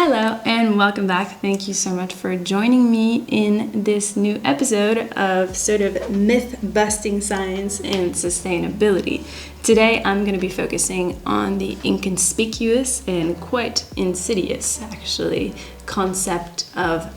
Hello and welcome back. Thank you so much for joining me in this new episode of sort of myth-busting science and sustainability. Today I'm going to be focusing on the inconspicuous and quite insidious, actually, concept of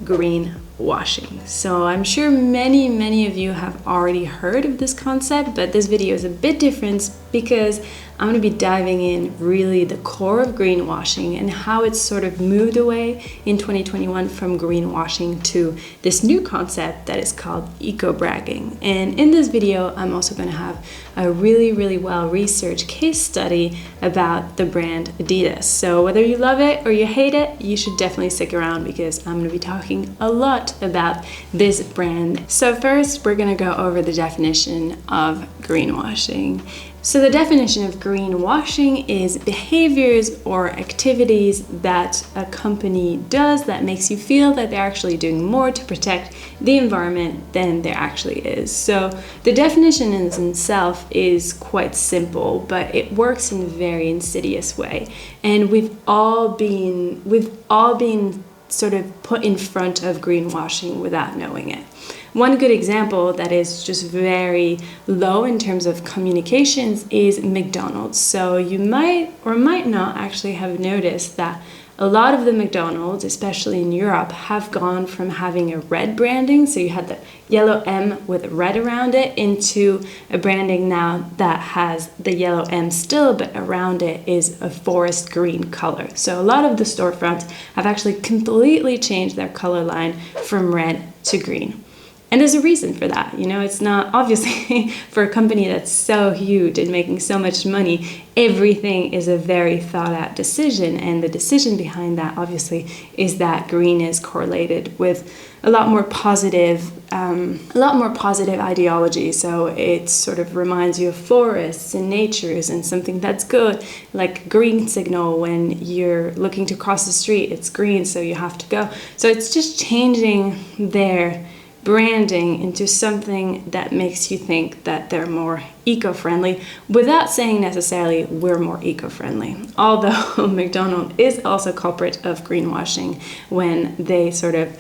greenwashing. So I'm sure many of you have already heard of this concept, but this video is a bit different because I'm going to be diving in really the core of greenwashing and how it's sort of moved away in 2021 from greenwashing to this new concept that is called eco-bragging. And in this video, I'm also going to have a really well-researched case study about the brand Adidas. So whether you love it or you hate it, you should definitely stick around because I'm going to be talking a lot about this brand. So first, we're going to go over the definition of greenwashing. So the definition of greenwashing is behaviors or activities that a company does that makes you feel that they're actually doing more to protect the environment than there actually is. So the definition in itself is quite simple, but it works in a very insidious way. And we've all been sort of put in front of greenwashing without knowing it. One good example that is just very low in terms of communications is McDonald's. So you might or might not actually have noticed that a lot of the McDonald's, especially in Europe, have gone from having a red branding, so you had the yellow M with red around it, into a branding now that has the yellow M still, but around it is a forest green color. So a lot of the storefronts have actually completely changed their color line from red to green. And there's a reason for that. You know, it's not obviously for a company that's so huge and making so much money, everything is a very thought out decision. And the decision behind that obviously is that green is correlated with a lot more positive ideology. So it sort of reminds you of forests and natures and something that's good, like green signal when you're looking to cross the street, it's green, so you have to go. So it's just changing their branding into something that makes you think that they're more eco-friendly without saying necessarily we're more eco-friendly. Although McDonald's is also culprit of greenwashing when they sort of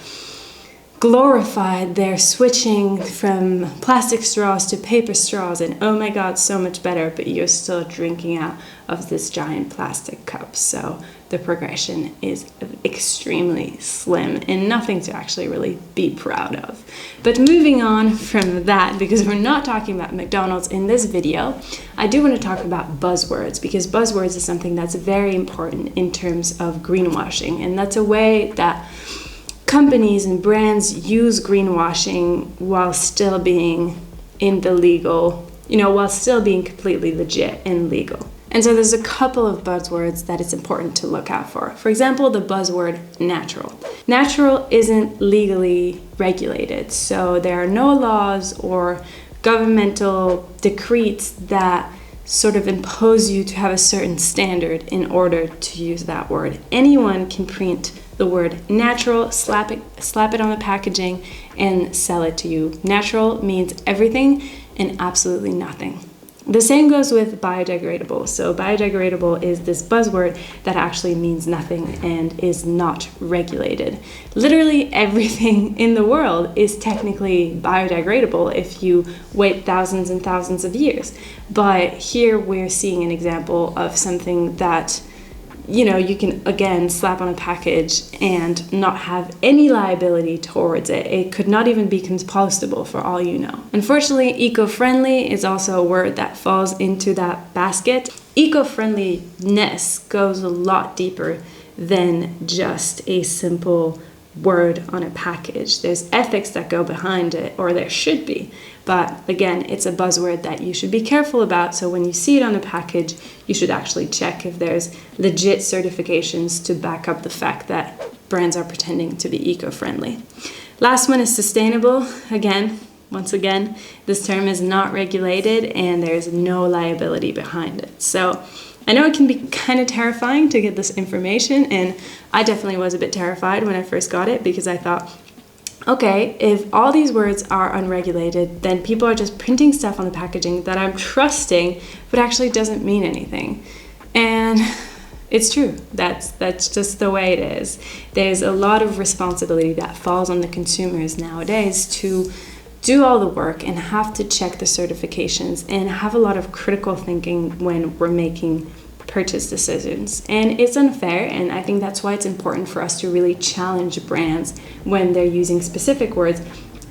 glorified their switching from plastic straws to paper straws, and oh my god, so much better, but you're still drinking out of this giant plastic cup. So the progression is extremely slim and nothing to actually really be proud of. But moving on from that, because we're not talking about McDonald's in this video, I do want to talk about buzzwords, because buzzwords is something that's very important in terms of greenwashing, and that's a way that companies and brands use greenwashing while still being in the legal, while still being completely legit and legal. And so there's a couple of buzzwords that it's important to look out for. For example, the buzzword natural. Natural isn't legally regulated, so there are no laws or governmental decrees that sort of impose you to have a certain standard in order to use that word. Anyone can print the word natural, slap it on the packaging, and sell it to you. Natural means everything and absolutely nothing. The same goes with biodegradable. So biodegradable is this buzzword that actually means nothing and is not regulated. Literally everything in the world is technically biodegradable if you wait thousands and thousands of years. But here we're seeing an example of something that you can again slap on a package and not have any liability towards it. It could not even be compostable for all you know. Unfortunately, eco-friendly is also a word that falls into that basket. Eco-friendliness goes a lot deeper than just a simple word on a package. There's ethics that go behind it, or there should be. But again, it's a buzzword that you should be careful about. So when you see it on a package, you should actually check if there's legit certifications to back up the fact that brands are pretending to be eco-friendly. Last one is sustainable. Once again, this term is not regulated and there's no liability behind it. So I know it can be kind of terrifying to get this information, and I definitely was a bit terrified when I first got it because I thought, okay, if all these words are unregulated, then people are just printing stuff on the packaging that I'm trusting, but actually doesn't mean anything. And It's true. That's just the way it is. There's a lot of responsibility that falls on the consumers nowadays to do all the work and have to check the certifications and have a lot of critical thinking when we're making purchase decisions. And it's unfair, and I think that's why it's important for us to really challenge brands when they're using specific words,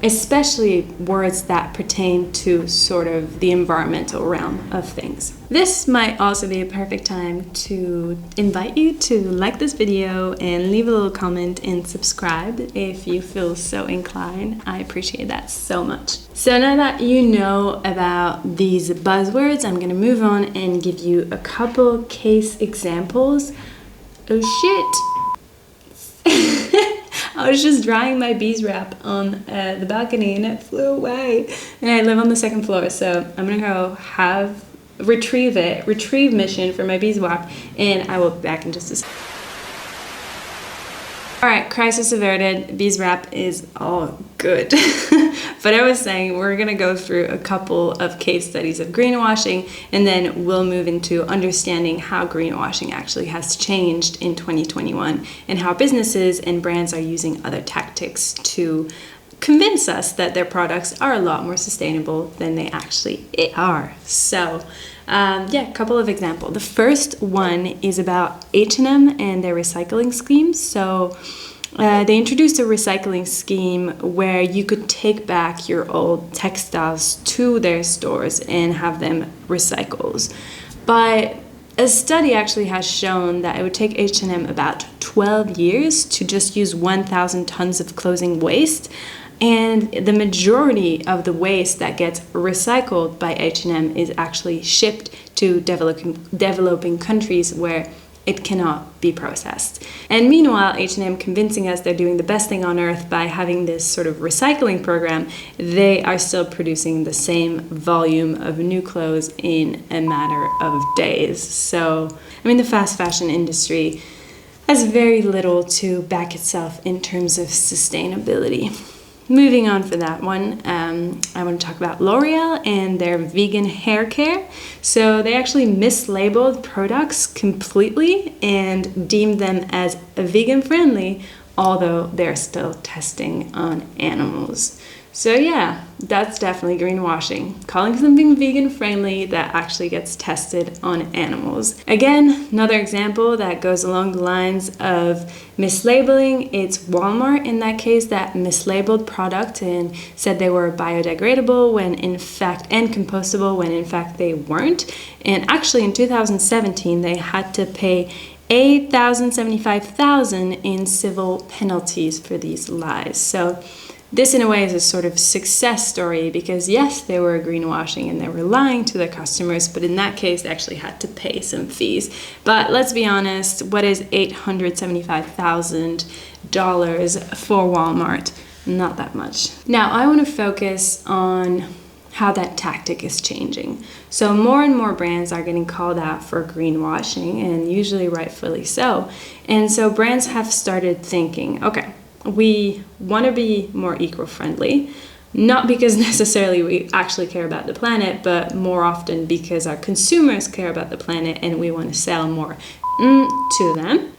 especially words that pertain to sort of the environmental realm of things. This might also be a perfect time to invite you to like this video and leave a little comment and subscribe if you feel so inclined. I appreciate that so much. So now that you know about these buzzwords, I'm going to move on and give you a couple case examples. Oh shit! I was just drying my bees wrap on the balcony and it flew away. And I live on the second floor, so I'm gonna go retrieve mission for my beeswax, and I will be back in just a second. All right, crisis averted. Bees wrap is all good. But I was saying we're gonna go through a couple of case studies of greenwashing, and then we'll move into understanding how greenwashing actually has changed in 2021 and how businesses and brands are using other tactics to convince us that their products are a lot more sustainable than they actually are. So a couple of examples. The first one is about H&M and their recycling schemes. So they introduced a recycling scheme where you could take back your old textiles to their stores and have them recycled. But a study actually has shown that it would take H&M about 12 years to just use 1,000 tons of clothing waste. And the majority of the waste that gets recycled by H&M is actually shipped to developing countries where it cannot be processed. And meanwhile, H&M convincing us they're doing the best thing on earth by having this sort of recycling program, they are still producing the same volume of new clothes in a matter of days. So, I mean, the fast fashion industry has very little to back itself in terms of sustainability. Moving on for that one, I want to talk about L'Oreal and their vegan hair care. So they actually mislabeled products completely and deemed them as vegan friendly, although they're still testing on animals. So yeah, that's definitely greenwashing. Calling something vegan friendly that actually gets tested on animals. Again, another example that goes along the lines of mislabeling. It's Walmart in that case that mislabeled product and said they were biodegradable when in fact, and compostable when in fact they weren't. And actually in 2017, they had to pay $875,000 in civil penalties for these lies. So this in a way is a sort of success story because yes, they were greenwashing and they were lying to their customers, but in that case they actually had to pay some fees. But let's be honest, what is $875,000 for Walmart? Not that much. Now I want to focus on how that tactic is changing. So more and more brands are getting called out for greenwashing, and usually rightfully so. And so brands have started thinking, okay, we want to be more eco-friendly, not because necessarily we actually care about the planet, but more often because our consumers care about the planet and we want to sell more to them.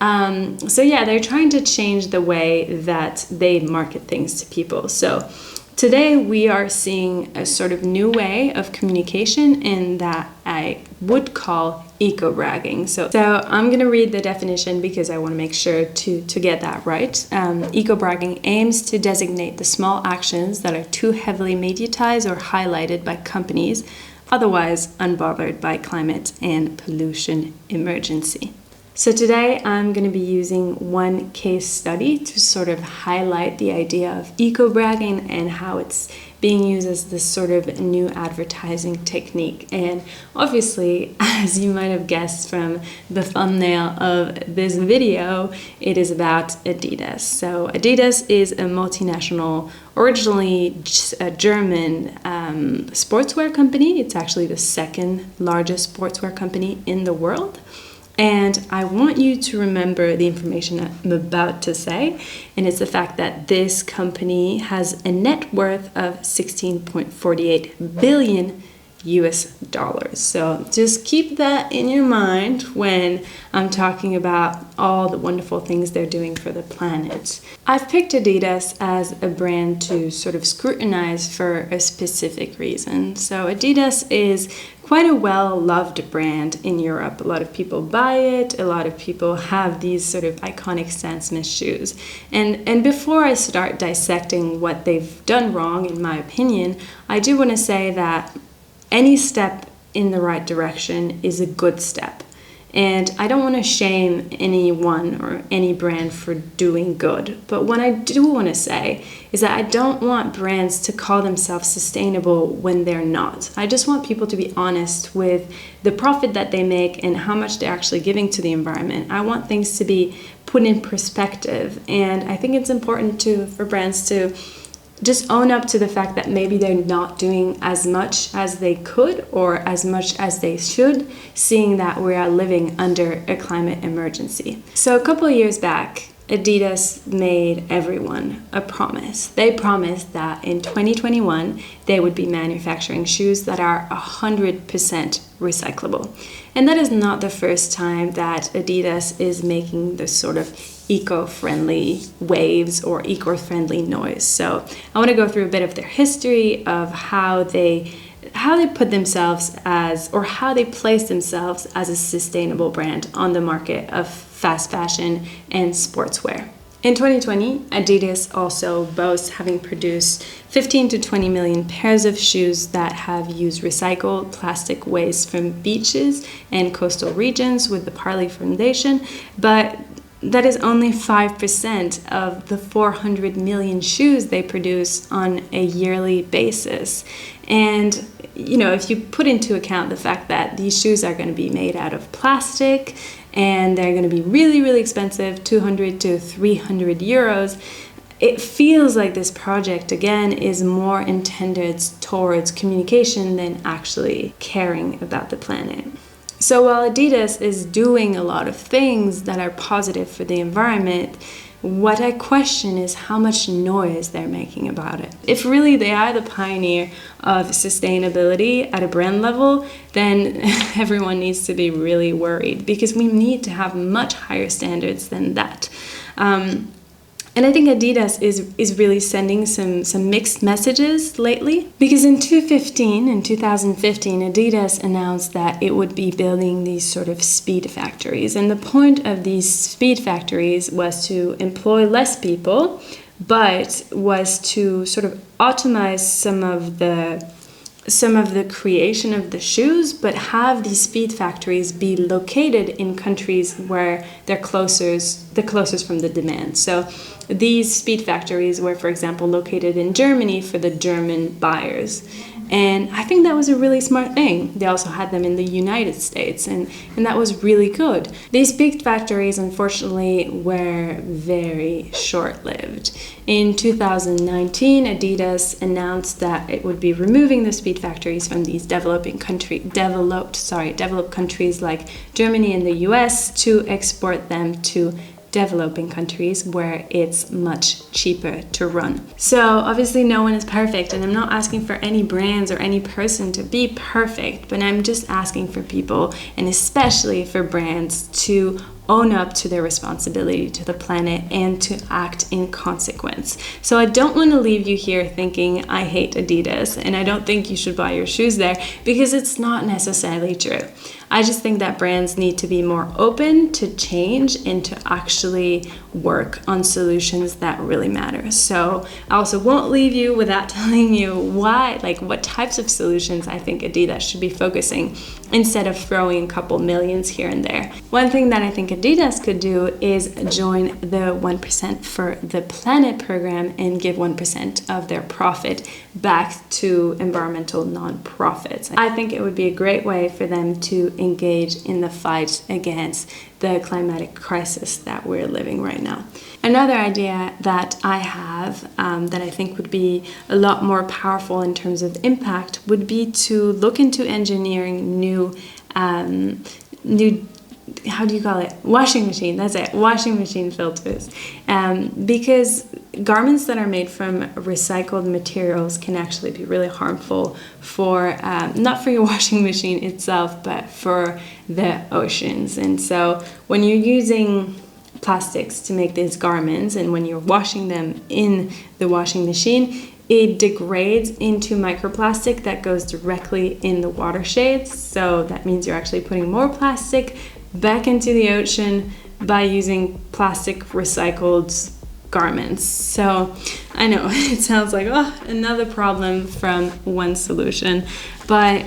So yeah, they're trying to change the way that they market things to people. So today we are seeing a sort of new way of communication in that I would call eco-bragging. So I'm going to read the definition because I want to make sure to get that right. Eco-bragging aims to designate the small actions that are too heavily mediatized or highlighted by companies otherwise unbothered by climate and pollution emergency. So today I'm going to be using one case study to sort of highlight the idea of eco-bragging and how it's being used as this sort of new advertising technique. And obviously, as you might have guessed from the thumbnail of this video, it is about Adidas. So Adidas is a multinational, originally a German sportswear company. It's actually the second largest sportswear company in the world. And I want you to remember the information that I'm about to say, and it's the fact that this company has a net worth of $16.48 billion US dollars. So just keep that in your mind when I'm talking about all the wonderful things they're doing for the planet. I've picked Adidas as a brand to sort of scrutinize for a specific reason. So Adidas is quite a well-loved brand in Europe. A lot of people buy it. A lot of people have these sort of iconic Stan Smith shoes. And before I start dissecting what they've done wrong, in my opinion, I do want to say that any step in the right direction is a good step. And I don't want to shame anyone or any brand for doing good. But what I do want to say is that I don't want brands to call themselves sustainable when they're not. I just want people to be honest with the profit that they make and how much they're actually giving to the environment. I want things to be put in perspective. And I think it's important for brands to just own up to the fact that maybe they're not doing as much as they could or as much as they should, seeing that we are living under a climate emergency. So a couple of years back, Adidas made everyone a promise. They promised that in 2021, they would be manufacturing shoes that are 100% recyclable. And that is not the first time that Adidas is making this sort of eco-friendly waves or eco-friendly noise. So I want to go through a bit of their history of how they put themselves as, or how they place themselves as a sustainable brand on the market of fast fashion and sportswear. In 2020, Adidas also boasts having produced 15 to 20 million pairs of shoes that have used recycled plastic waste from beaches and coastal regions with the Parley Foundation, but that is only 5% of the 400 million shoes they produce on a yearly basis. And, if you put into account the fact that these shoes are going to be made out of plastic and they're going to be really, really expensive, 200 to 300 euros, it feels like this project, again, is more intended towards communication than actually caring about the planet. So while Adidas is doing a lot of things that are positive for the environment, what I question is how much noise they're making about it. If really they are the pioneer of sustainability at a brand level, then everyone needs to be really worried because we need to have much higher standards than that. And I think Adidas is really sending some mixed messages lately, because in 2015, Adidas announced that it would be building these sort of speed factories. And the point of these speed factories was to employ less people, but was to sort of optimize some of the creation of the shoes, but have these speed factories be located in countries where they're the closest from the demand. So these speed factories were, for example, located in Germany for the German buyers. And I think that was a really smart thing. They also had them in the United States, and that was really good. These speed factories, unfortunately, were very short-lived. In 2019, Adidas announced that it would be removing the speed factories from these developed countries like Germany and the US to export them to developing countries where it's much cheaper to run. So obviously no one is perfect, and I'm not asking for any brands or any person to be perfect, but I'm just asking for people, and especially for brands, to own up to their responsibility to the planet and to act in consequence. So I don't want to leave you here thinking I hate Adidas and I don't think you should buy your shoes there, because it's not necessarily true. I just think that brands need to be more open to change and to actually work on solutions that really matter. So I also won't leave you without telling you what types of solutions I think Adidas should be focusing instead of throwing a couple millions here and there. One thing that I think Adidas could do is join the 1% for the Planet program and give 1% of their profit back to environmental nonprofits. I think it would be a great way for them to engage in the fight against the climatic crisis that we're living right now. Another idea that I have that I think would be a lot more powerful in terms of impact would be to look into engineering new how do you call it? Washing machine, that's it, washing machine filters. Because garments that are made from recycled materials can actually be really harmful for, not for your washing machine itself, but for the oceans. And so when you're using plastics to make these garments, and when you're washing them in the washing machine, it degrades into microplastic that goes directly in the watersheds. So that means you're actually putting more plastic back into the ocean by using plastic recycled garments. So I know it sounds like, oh, another problem from one solution, but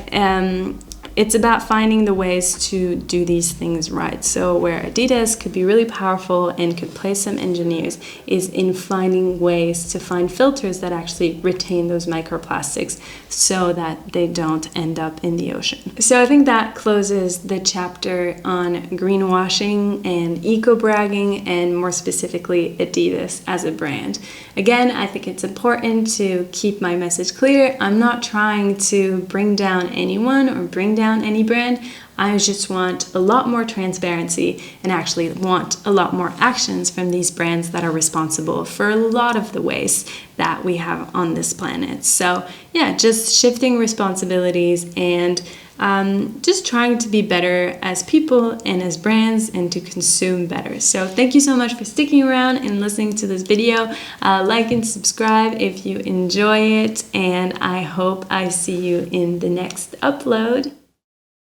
it's about finding the ways to do these things right. So where Adidas could be really powerful and could play some engineers is in finding ways to find filters that actually retain those microplastics so that they don't end up in the ocean. So I think that closes the chapter on greenwashing and eco-bragging, and more specifically Adidas as a brand. Again, I think it's important to keep my message clear. I'm not trying to bring down anyone or bring down any brand. I just want a lot more transparency and actually want a lot more actions from these brands that are responsible for a lot of the waste that we have on this planet. So yeah, just shifting responsibilities and just trying to be better as people and as brands and to consume better. So thank you so much for sticking around and listening to this video. Like and subscribe if you enjoy it, and I hope I see you in the next upload.